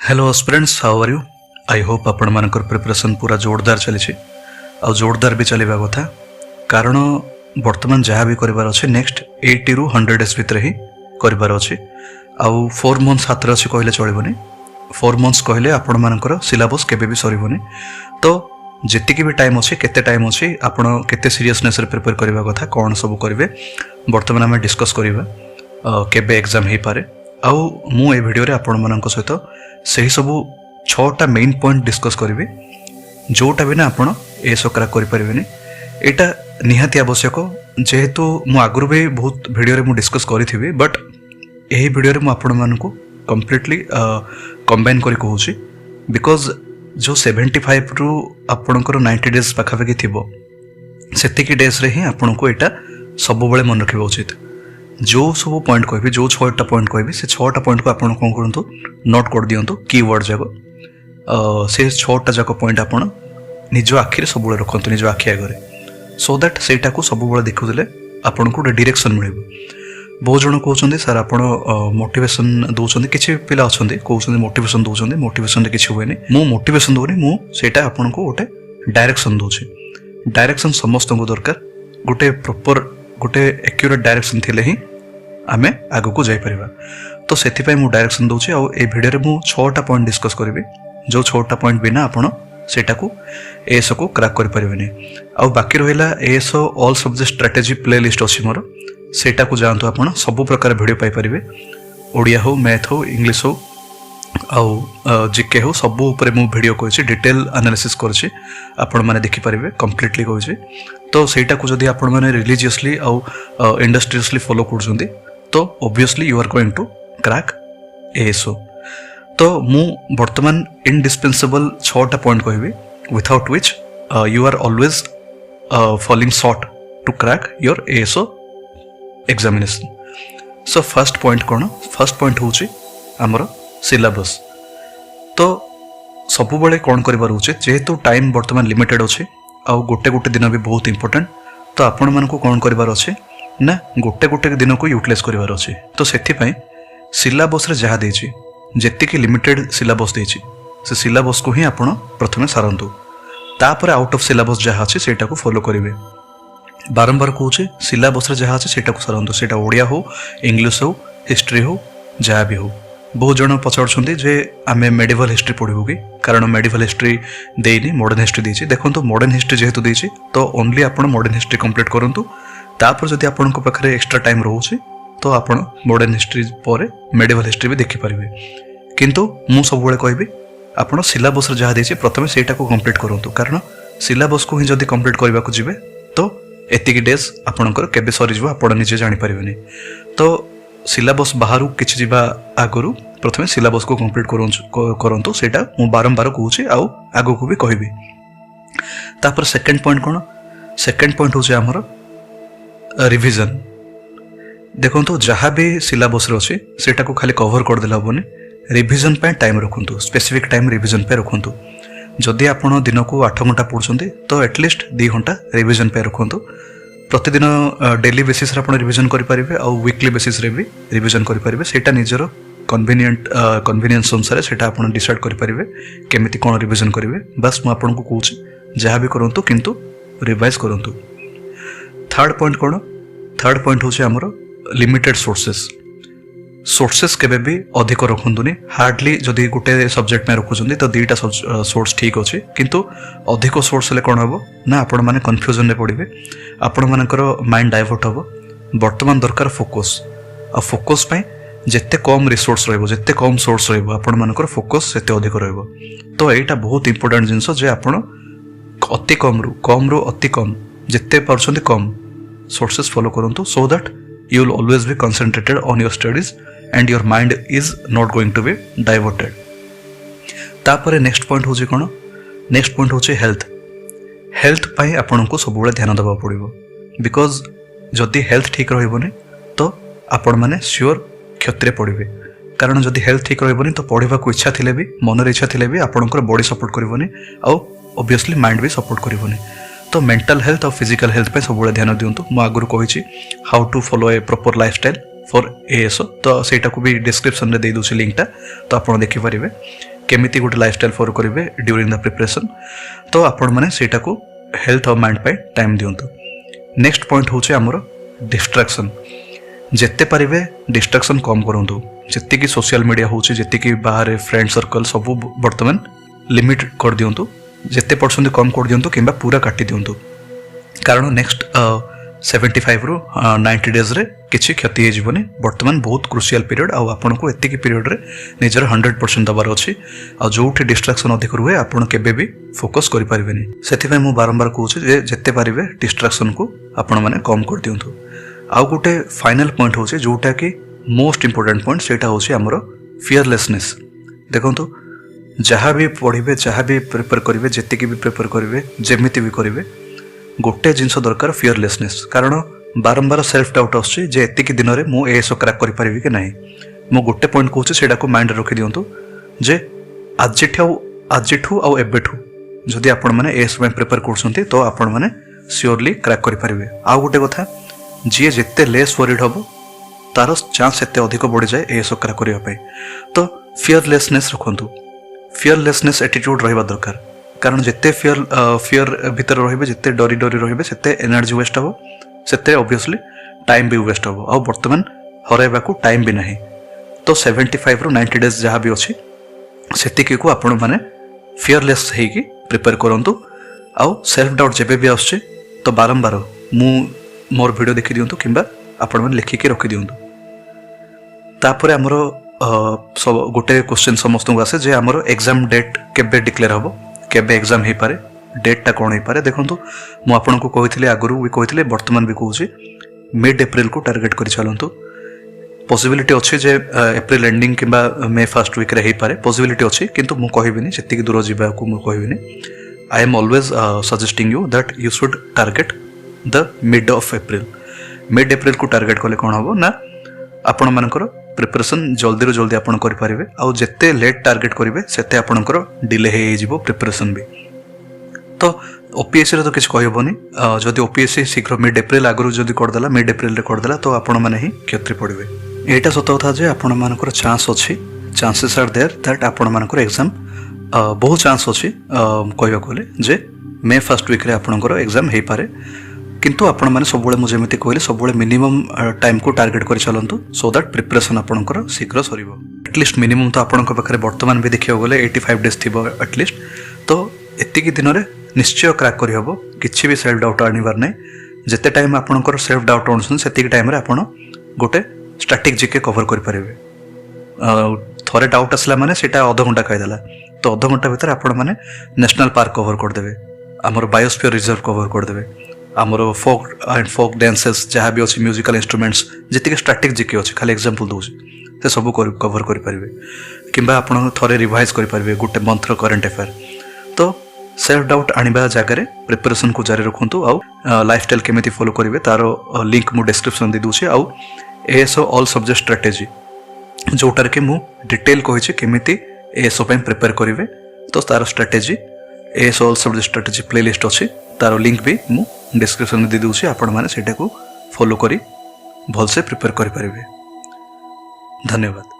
Hello students, how are you? I hope आपण मानकर preparation पूरा जोरदार चली आ जोरदार भी चलवा कथा कारण वर्तमान जहाँ भी करार अच्छे नेक्स्ट 80 ରୁ 100 डेज भितर ही करार अच्छे आउ 4 मंथ्स हाथ अच्छे कहले चलनी 4 मंथ्स कहले आपण मानकर सिलेबस केबे भी सरबनी। तो जितकी भी टाइम अच्छे केते टाइम अच्छे आपण केते सीरियसनेस रे प्रिपेयर करबा कथा कौन सब करेंगे बर्तमान आम डिस्कस करवा केबे एग्जाम हो पारे। आउ मु ए वीडियो रे आपण मानक सहित सही सबू 6टा मेन पॉइंट डिस्कस करी जोटा भी ना आपण एसो क्रैक करें एटा निहाती आवश्यक जेहेतु मु आगुरी भी बहुत वीडियो रे मु डिस्कस करी बट यही वीडियो रे मु आपण मानक कंप्लीटली कंबाइन करी कहूची बिकॉज जो 75 रु आपणकर 90 डेज पाखापाखि थिबो सेतिकी डेज रे ही आपण को एटा सब बेले मन रखिबा उचित। जो सब पॉइंट कहबी जो 6टा पॉइंट कहबी से 6टा पॉइंट को आपण कोन करंतु नोट कर दियंतु कीवर्ड जाको से 6टा जाको पॉइंट आपण निज आखिरे सब बेले रखंतु निज आखि आगरे सो दैट सेटा को सब बेले देखुले आपण को डायरेक्शन मिलिबो। बहुत जन कहते सर आप मोटिवेशन दौरान किसी पिला अच्छा कहते मोटिवेशन दौरान मोटिवेशन किसी हुए मु मोटिवेशन दौनी मुझे आपन को गोटे डायरेक्शन दूसरी डायरेक्शन समस्त को दरकार गोटे प्रॉपर गोटे एक्यूरेट डायरेक्शन थिले ही आमे आगु को जाई परिबा। तो सेति मु डायरेक्शन दूची आ ए वीडियो रे मु 6टा पॉइंट डिस्कस करिवे जो 6टा पॉइंट बिना आपण सेटा को एएसओ को क्रैक करि परिबेनी। आ बाकी रहिला ASO all subject strategy playlist अछि मोर सेटा को जानतु आपण सब प्रकार वीडियो पाई परिबे ओडिया हो मैथ हो इंग्लिश हो आउ जीके हो सब ऊपर मु वीडियो कहछि डिटेल एनालिसिस करछि आपण माने देखि परिबे कंप्लीटली कहछि। तो सेटा को जदि आपण माने रिलीजियसली आउ इंडस्ट्रियसली फॉलो करछंती तो obviously you are going to crack ASO. तो मु वर्तमान इंडिस्पेंसेबल 6टा पॉइंट कहबी without which you are always falling short to crack your ASO examination. So first point कौन? फर्स्ट पॉइंट होची हमर सिलेबस। तो सब बेले कौन करिबार उचित जेहेतु टाइम वर्तमान लिमिटेड अच्छे आ गोटे गोटे दिन भी बहुत इंपोर्टेंट तो आपण मन को कौन करिबार अच्छे ना गोटे गोटे दिन को यूटिलाइज करिबार अच्छे। तो सेथिपाई सिलेबस रे जहाँ देछि जेतिकी लिमिटेड सिलेबस देछि से सिलेबस को ही आपण प्रथमे सारंतु तापर आउट ऑफ सिलेबस जहाँ अच्छे सेटा को फॉलो करिवे। बारंबार कहूँ सिलेबस जहाँ अच्छे सेटा को सारंतु सेटा ओडिया हो इंग्लिश हो हिस्ट्री हो जहाँ भी हो। बहुत जन पचारुछंती जे आमे मेडिवल हिस्ट्री पढ़ू कि कारण मेडिवल हिस्ट्री देनी मॉडर्न हिस्ट्री देछि देखो मॉडर्न हिस्ट्री जेहेतु देछि तो ओनली आपण मॉडर्न हिस्ट्री कंप्लीट करंतु तापर जदि आपण को पाखरे एक्स्ट्रा टाइम रहउछि तो आपण मॉडर्न हिस्ट्री पर मेडिवल हिस्ट्री भी देखि परिबे। किंतु मु सब बेले कहबी आपण सिलेबस जहाँ देछि प्रथमे सेटा को कंप्लीट करंतु कारण सिलेबस को ही जदि कंप्लीट करबा को जिवे तो एतिकी डेज आपणकर केबे सरी जिवो आपण निजे जानि परिबेनी। तो सिलेबस बाहरु किछि जिबा आगरु प्रथमे सिलेबस को कंप्लीट करंतु सेटा मु बारंबार कहूछि आ आगु को भी कहबी। तापर सेकंड पॉइंट कोन? सेकंड पॉइंट होछि हमर रिवीजन। देखंतु जहाँ भी सिलेबस रे अछि सेटा को खाली कवर कर देला होबनी रिवीजन पे टाइम रखंतु स्पेसिफिक टाइम रिवीजन पे रखंतु। जदि आपण दिन को 8 घंटा पढ़ुछंती तो एटलिस्ट 2 घंटा रिवीजन पे रखंतु। प्रतिदिन डेली बेसिस रे आपण रिवीजन करि परिबे आ वीकली बेसिस रे भी रिवीजन करि परिबे सेटा निजरो कन्वीनियंस अनुसार सेटा आपण डिसाइड करि परिबे केमिति कोन रिवीजन करिवे। बस मु आपण को कहूछि जहाँ भी करंतु किंतु रिवाइज करंतु। थर्ड पॉइंट कोन? थर्ड पॉइंट होछि हमर लिमिटेड सोर्सेस केबे भी अधिक रखंतुनी हार्डली जदि गोटे सब्जेक्ट में रखुछंती तो 2टा सोर्स ठीक अछि किंतु अधिक सोर्स ले कोन हबो ना आपण माने कंफ्यूजन रे पड़िबे आपण मानकर माइंड डाइवर्ट हबो। वर्तमान दरकार फोकस आ फोकस पे जेते कम रिसोर्स रहबो जेते कम सोर्स रहबो आपण मानकर फोकस सेते अधिक रहबो। तो एटा बहुत इंपोर्टेंट जिंस जे आपण अति कम रु अति कम जेते परछंती कम सोर्सेस फॉलो करंतु so that you will always be concentrated on your studies and your mind is not going to be diverted। तापर नेक्स्ट पॉइंट होची कोन? नेक्स्ट पॉइंट होची हेल्थ। हेल्थ पाई आपण को सब बेले ध्यान देबा पड़िबो बिकॉज जदि हेल्थ ठीक रहइबोनी तो आपण माने श्योर क्षत्रे पड़िबे कारण जदि हेल्थ ठीक रहइबोनी तो पढ़िबा को इच्छा थिले भी मनर इच्छा थिले भी आपणकर बॉडी सपोर्ट करबोनी आ ऑब्वियसली माइंड भी सपोर्ट करबोनी। तो मेंटल हेल्थ और फिजिकल हेल्थ पे सब ध्यान दिंतु। मु आगुरी कही how to follow a proper lifestyle for ASO तो सेटा को भी डिस्क्रिप्शन रे दे दूची लिंक टा तो आपण देखि परिबे। केमिति गोटे लाइफस्टाइल फॉलो करेंगे ड्यूरिंग द प्रिपरेशन तो आपण मैंने सेटा को हेल्थ और माइंड पे टाइम दिंतु। नेक्स्ट पॉइंट हूँ आमर डिस्ट्राक्शन जिते पारे डिस्ट्राक्शन कम करूँ जी सोशल मीडिया हूँ जी बाहर फ्रेंड सर्कल सब बर्तमान लिमिट कर दिंतु जिते परसेंट कम कर दिंतु कि पूरा काटी दिंतु कारण नेक्स्ट 75 रु 90 डेज रे किसी क्षति होजनी बर्तमान बहुत क्रुशियल पीरियड आपन को एतिकी पीरियड रे निजर 100% दबार अच्छी जो डिस्ट्राक्शन अधिक रुहे आपन केबे भी फोकस करि परिबेनी सेति मु बारंबार कहूँ जे जेते पारिबे डिस्ट्राक्शन को आपण माने कम कर दिंतु। आउ गोटे फाइनल पॉइंट हूँ जोटा कि मोस्ट इंपोर्टेंट पॉइंट सेटा हूँ आमर फियरलेसनेस। देखो जहाँ भी पढ़े जहाँ भी प्रिपेयर करेंगे जी भी प्रिपेयर करेंगे जमीती भी करेंगे गोटे जिनस दरकार फियरलेसनेस कारण बारंबार सेल्फ डाउट आसती दिन में मुझे एएसओ क्रैक करें कि नहीं मु गोटे पॉइंट कहूँ से माइंड रखी दिंतु जे आजिठू आउ एबेठू जदि आपण मैंने एएसओ प्रिपेयर कर तो आपण मैंने सियोरली क्रैक करेंगे। आउ गोटे कथा जी जिते लेस वरीड हम तार चांस एत अधिक बढ़ी जाए एएसओ क्रैक करने तो फियरलेसनेस रखु फियरलेसनेस एटीट्यूड रहा दरकार कारण जिते फियर भितर रही जिते डरी डरी रही से एनर्जी वेस्ट हम से ऑब्वियसली टाइम भी वेस्ट हम आ बर्तमान हरैबा को टाइम भी नहीं तो 75 रु 90 डेज जहाँ भी अच्छी से आपण मैंने फियरलेस होगी प्रिपेयर करूँ। आउ सेल्फ डाउट जब भी आसचे तो बारंबार मोर वीडियो देखी दिंतु कि आपण मैंने लिखिकी रखी दिंतु। तापर आमर सब गोटे क्वेश्चन समस्त को आसे जे आमर एग्जाम डेट केबे डिक्लेयर हम केबे एग्जाम हो पारे डेटा कौन हो पारे। देखो मुझे आपन को कही आगु भी कही बर्तमान भी कहूँ मिड एप्रिल को टार्गेट कर चलतु पॉसिबिलिटी अच्छी जे एप्रिल एंडिंग कि मे फर्स्ट वीक रे हो पारे पॉसिबिलिटी अच्छी किंतु मु कहबिनी जी दूर जावाक मु कहबिनी। I am always suggesting you that you should target the mid of April. Mid April को टार्गेट कले कौन हम ना आपण मानकर प्रिपरेशन जल्दी रू जल्दी आपण करि परिबे आउ जेते लेट टार्गेट करिवे सेते आपणकर डिले हे जिवो प्रिपरेशन भी। तो ओपीएससी रे तो किछ कहबोनी जदि ओपीएससी शीघ्र मिड एप्रिल आगु जदि कर देला मिड एप्रिल रे कर देला तो आपण माने ही क्षति पड़िबे। एटा सत कथा जे आपण मानकर चांस अछि चांसेस आर देयर दैट आपण मानकर एग्जाम बहुत चांस अछि कहबा कोले जे मे फर्स्ट वीक रे आपणकर एग्जाम हे पारे किंतु आपण माने सब बेले मुझे एमती कहले सब बेले मिनिमम टाइम को टार्गेट कर चलंतु सो दैट प्रिपरेशन आपणकर शीघ्र सरीबो। एटलिस्ट मिनिमम तो आपणक पाखरे वर्तमान भी देखियो गले 85 डेज थिबो एटलिस्ट तो एतिकी दिन रे निश्चय क्रैक करि हबो किछि भी सेल्फ डाउट आनिबार नै। जते टाइम आपणकर सेल्फ डाउट आनसन सेतिकी टाइम रे आपण गोटे स्टैटिक जीके कवर कर परिबे। थरे डाउट आसला माने सेटा आधा घंटा कहिदेला तो आधा घंटा भीतर आपण माने नेशनल पार्क कवर कर देबे हमर बायोस्फीयर रिजर्व कवर कर देबे आमर फोक एंड फोक डांसेस जहाँ भी अच्छी म्यूजिकल इंस्ट्रूमेंट्स जी स्टैटिक जीके अच्छे खाली एग्जांपल दूसरी से सब कवर करेंगे कि आपण थरे रिवाइज करेंगे गोटे मंथर करेन्ट अफेयर। तो सेल्फ डाउट आनिबा जगह प्रिपरेशन को जारी रखु आउ लाइफस्टाइल केमिति फॉलो करेंगे तार लिंक मु डिस्क्रिप्शन दे दूसरी आउ एएसओ ऑल सब्जेक्ट स्ट्रेटेजी जोटार कि मु डिटेल कही केमिति एएसओ प्रिपेयर करेंगे तो तार strategy ASO all subject strategy playlist अच्छी तार लिंक भी मु डिस्क्रिप्शन दे दूसरी आपण माने सेटा को फॉलो करी भलसे प्रिपेयर करि परिबे। धन्यवाद।